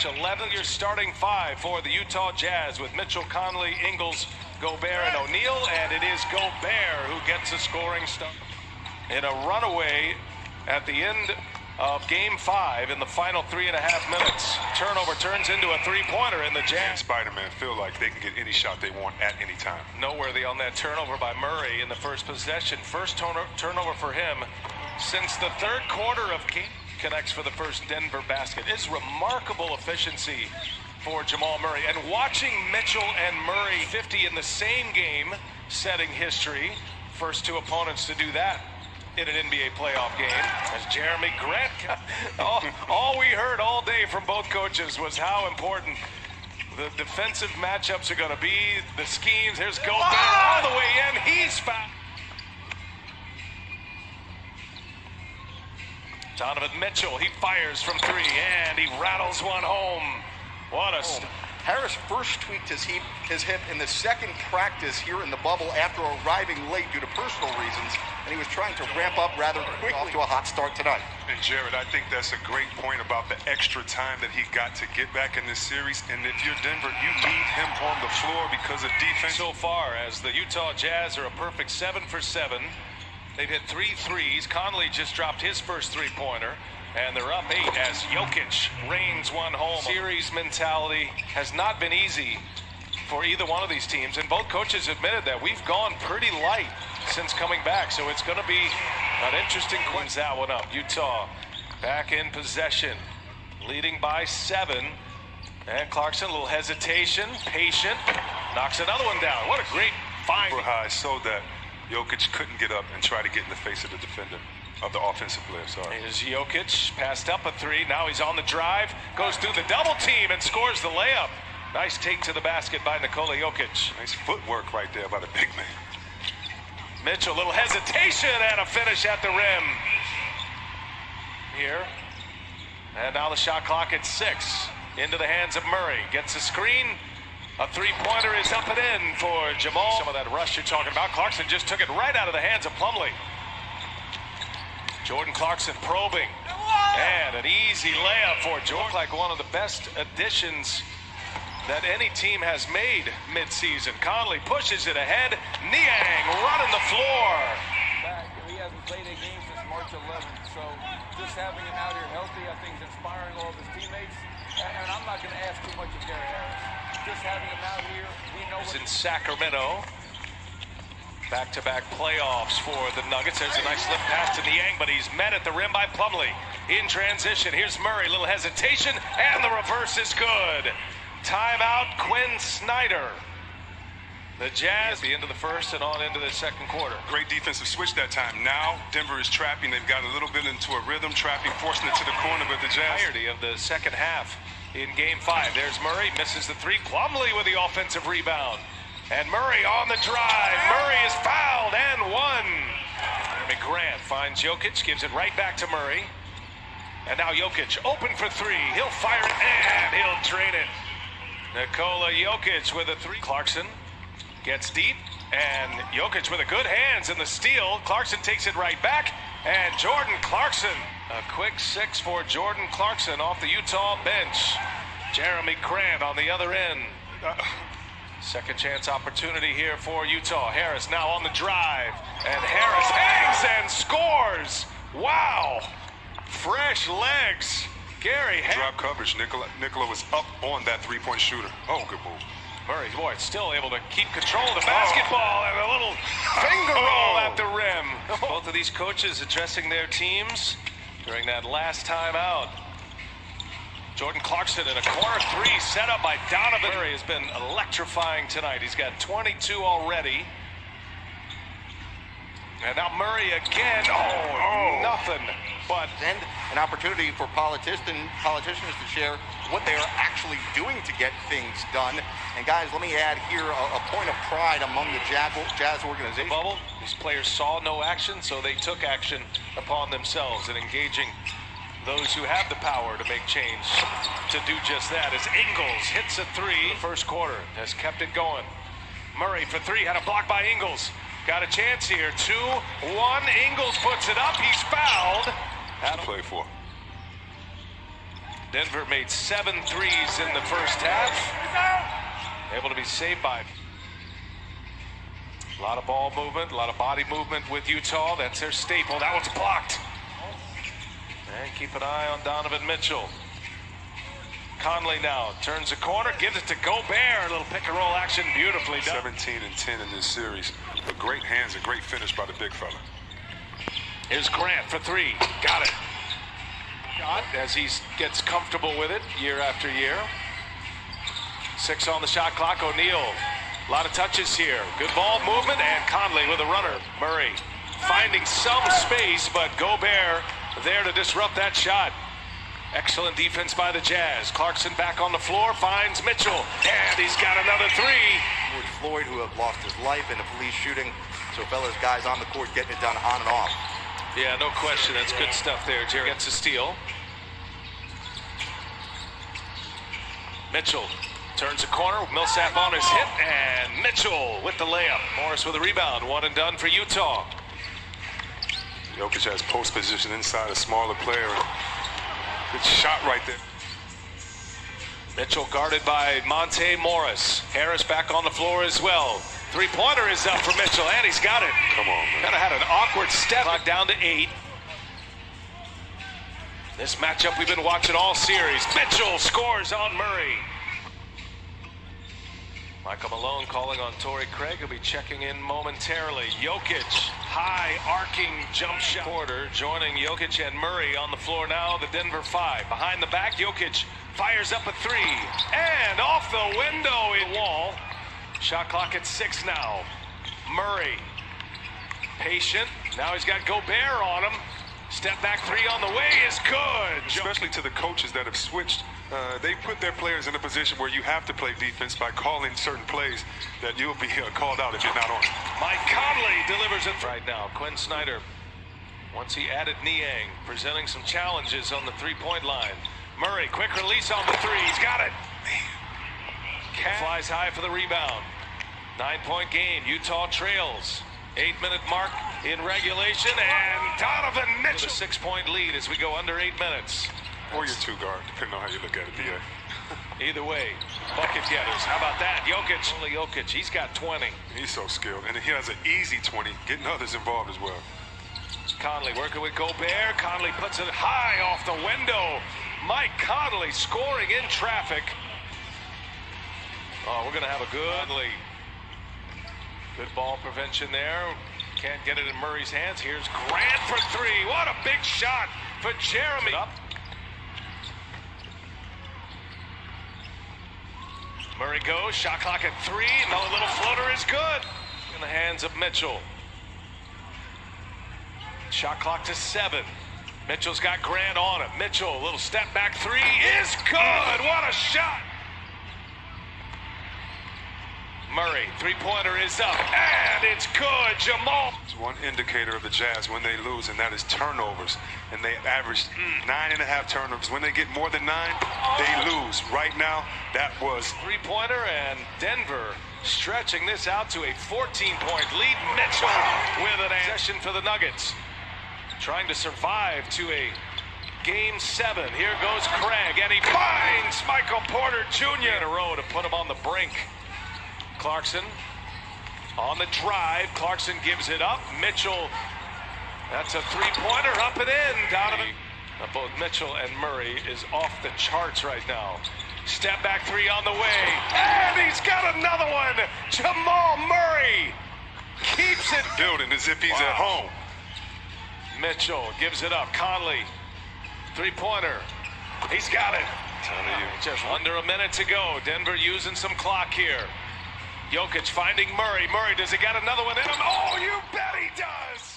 match 11. Your starting five for the Utah Jazz with Mitchell, Conley, Ingles, Gobert, and O'Neal. And it is Gobert who gets the scoring start. In a runaway at the end of Game 5 in the final 3.5 minutes. Turnover turns into a three-pointer, and the Jazz Spider-Man feel like they can get any shot they want at any time. noteworthy on that turnover by Murray in the first possession. First turnover for him since the third quarter of game. Connects for the first Denver basket. It's remarkable efficiency for Jamal Murray. And watching Mitchell and Murray 50 in the same game, setting history. First two opponents to do that in an NBA playoff game. As Jeremy Grant, all we heard all day from both coaches was how important the defensive matchups are going to be, the schemes. There's Gobert all the way in. He's fouled. Donovan Mitchell, he fires from three, and he rattles one home. What a... Harris first tweaked his hip in the second practice here in the bubble after arriving late due to personal reasons, and he was trying to ramp up rather quickly off to a hot start tonight. And Jared, I think that's a great point about the extra time that he got to get back in this series. And if you're Denver, you need him on the floor because of defense. So far, as the Utah Jazz are a perfect 7 for 7. They've hit 3 threes. Conley just dropped his first three-pointer, and they're up 8 as Jokic rains one home. Series mentality has not been easy for either one of these teams, and both coaches admitted that we've gone pretty light since coming back, so it's going to be an interesting question. That one up. Utah back in possession, leading by 7, and Clarkson, a little hesitation, patient, knocks another one down. What a great find. High so that Jokic couldn't get up and try to get in the face of the defender, of the offensive player, sorry. Here's Jokic, passed up a 3. Now he's on the drive, goes through the double team and scores the layup. Nice take to the basket by Nikola Jokic. Nice footwork right there by the big man. Mitchell, little hesitation and a finish at the rim. Here. And now the shot clock at 6. Into the hands of Murray. Gets a screen. A three-pointer is up and in for Jamal. Some of that rush you're talking about. Clarkson just took it right out of the hands of Plumlee. Jordan Clarkson probing. And an easy layup for Jordan. Like one of the best additions that any team has made midseason. Conley pushes it ahead. Niang running the floor. He hasn't played a game since March 11th, so just having him out here healthy, I think is inspiring all of his teammates. And I'm not going to ask too much of Gary Harris. Just having him out here, we know in Sacramento. Back-to-back playoffs for the Nuggets. There's a nice slip pass to Niang, but he's met at the rim by Plumlee. In transition, here's Murray, little hesitation, and the reverse is good. Timeout, Quinn Snyder. The Jazz, the end of the first and on into the second quarter. Great defensive switch that time. Now Denver is trapping. They've got a little bit into a rhythm, trapping, forcing it to the corner, but the Jazz... Of the second half in Game 5. There's Murray, misses the 3. Plumlee with the offensive rebound. And Murray on the drive. Murray is fouled and one. Grant finds Jokic, gives it right back to Murray. And now Jokic open for 3. He'll fire it and he'll drain it. Nikola Jokic with a 3. Clarkson gets deep, and Jokic with a good hands in the steal. Clarkson takes it right back, and Jordan Clarkson. A quick 6 for Jordan Clarkson off the Utah bench. Jeremy Grant on the other end. Second chance opportunity here for Utah. Harris now on the drive, and Harris hangs and scores. Wow, fresh legs. Gary Harris. Drop coverage. Nikola was up on that three-point shooter. Oh, good move. Murray, boy, still able to keep control of the basketball and a little finger roll at the rim. Both of these coaches addressing their teams during that last time out. Jordan Clarkson in a corner 3 set up by Donovan. Murray has been electrifying tonight. He's got 22 already. And now Murray again. Nothing but And an opportunity for politicians to share what they are actually doing to get things done. And guys, let me add here a point of pride among the Jazz organization. Bubble. These players saw no action, so they took action upon themselves in engaging those who have the power to make change to do just that. As Ingles hits a 3, the first quarter has kept it going. Murray for 3, had a block by Ingles. Got a chance here. 2-1. Ingles puts it up. He's fouled. Play for. Denver made 7 threes in the first half. Able to be saved by a lot of ball movement, a lot of body movement with Utah. That's their staple. That one's blocked. And keep an eye on Donovan Mitchell. Conley now turns the corner, gives it to Gobert. A little pick and roll action, beautifully done. 17 and 10 in this series. But great hands and great finish by the big fella. Here's Grant for 3. Got it. As he gets comfortable with it year after year. 6 on the shot clock. O'Neal. A lot of touches here. Good ball movement, and Conley with a runner. Murray finding some space, but Gobert there to disrupt that shot. Excellent defense by the Jazz. Clarkson back on the floor, finds Mitchell, and he's got another 3. George Floyd, who have lost his life in a police shooting. So fellas, guys on the court getting it done on and off. Yeah, no question. That's good stuff there. Jerry gets a steal. Mitchell turns the corner. Millsap on his hip, and Mitchell with the layup. Morris with a rebound. 1 and done for Utah. Jokic has post position inside a smaller player. Good shot right there. Mitchell guarded by Monte Morris. Harris back on the floor as well. 3-pointer is up for Mitchell, and he's got it. Come on, man. Kind of had an awkward step. Clock down to 8. This matchup we've been watching all series. Mitchell scores on Murray. Michael Malone calling on Torrey Craig. He'll be checking in momentarily. Jokic, high arcing jump shot. Porter joining Jokic and Murray on the floor now. The Denver 5. Behind the back, Jokic fires up a 3. And off the window in the wall. Shot clock at 6 now. Murray, patient. Now he's got Gobert on him. Step back 3 on the way is good. Especially to the coaches that have switched. They put their players in a position where you have to play defense by calling certain plays that you'll be called out if you're not on. Mike Conley delivers it right now. Quinn Snyder, once he added Niang, presenting some challenges on the 3-point line. Murray, quick release on the 3. He's got it. Flies high for the rebound. 9-point game. Utah trails. 8-minute mark in regulation, and Donovan Mitchell. With a 6-point lead as we go under 8 minutes. Or your 2 guard, depending on how you look at it, DA. Either way, bucket getters. How about that? Jokic. Only Jokic. He's got 20. He's so skilled, and he has an easy 20, getting others involved as well. Conley working with Gobert. Conley puts it high off the window. Mike Conley scoring in traffic. Oh, we're going to have a good ball prevention there. Can't get it in Murray's hands. Here's Grant for 3. What a big shot for Jeremy. Up. Murray goes. Shot clock at 3. Another little floater is good. In the hands of Mitchell. Shot clock to 7. Mitchell's got Grant on him. Mitchell, a little step back 3 is good. What a shot. Murray, 3-pointer is up, and it's good. Jamal. It's one indicator of the Jazz when they lose, and that is turnovers. And they average 9.5 turnovers. When they get more than 9, they lose. Right now, that was 3-pointer, and Denver stretching this out to a 14-point lead. Mitchell with an session for the Nuggets. Trying to survive to a Game 7. Here goes Craig, and he finds Michael Porter Jr. in a row to put him on the brink. Clarkson on the drive. Clarkson gives it up. Mitchell, that's a 3-pointer up and in. Donovan. Both Mitchell and Murray is off the charts right now. Step back 3 on the way. And he's got another one. Jamal Murray keeps it building as if he's at home. Mitchell gives it up. Conley, 3-pointer. He's got it. Just under a minute to go. Denver using some clock here. Jokic finding Murray. Murray, does he got another one in him? Oh, you bet he does!